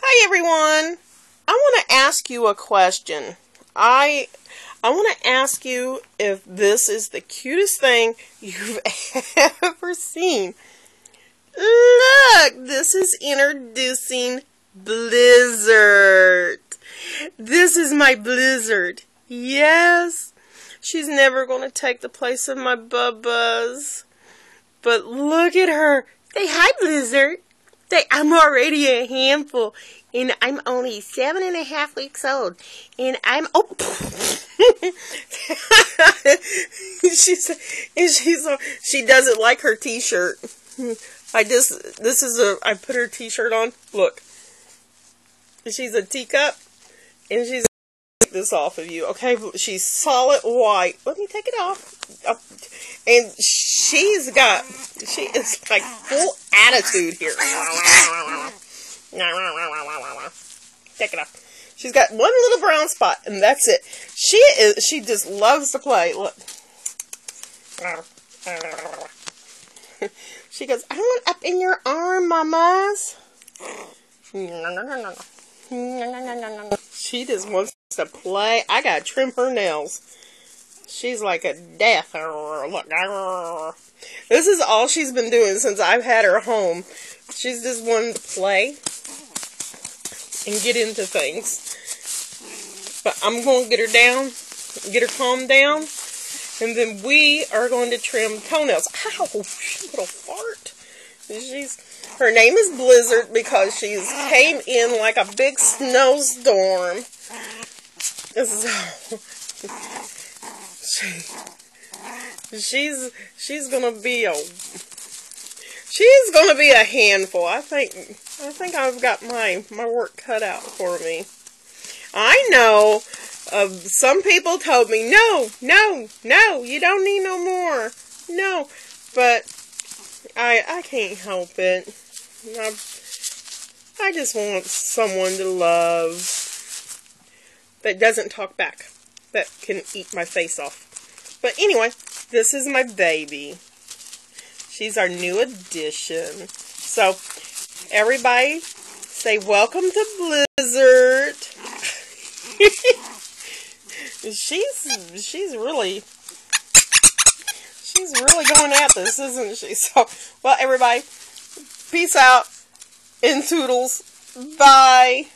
Hi everyone. I want to ask you a question. I want to ask you if this is the cutest thing you've ever seen. Look, this is introducing Blizzard. This is my Blizzard. Yes, she's never going to take the place of my Bubba's. But look at her. Say hi, Blizzard. I'm already a handful, and I'm only 7.5 weeks old, and I'm she doesn't like her t-shirt. I put her t-shirt on. Look, she's a teacup, and she's take this off of you. Okay, she's solid white. Let me take it off. And she is like full attitude here. Take it off. She's got one little brown spot, and that's it. She just loves to play. Look. She goes, I want up in your arm, mamas. She just wants to play. I gotta trim her nails. She's like a death. Look. This is all she's been doing since I've had her home. She's just wanted to play and get into things. But I'm going to get her down, get her calmed down, and then we are going to trim toenails. Ow, little fart. Her name is Blizzard because she came in like a big snowstorm. She's gonna be a handful. I think I've got my work cut out for me. I know some people told me no, you don't need no more. No, but I can't help it. I just want someone to love that doesn't talk back, that can eat my face off. But anyway, this is my baby. She's our new addition. So, everybody, say welcome to Blizzard. she's really going at this, isn't she? So, well, everybody, peace out and toodles. Bye.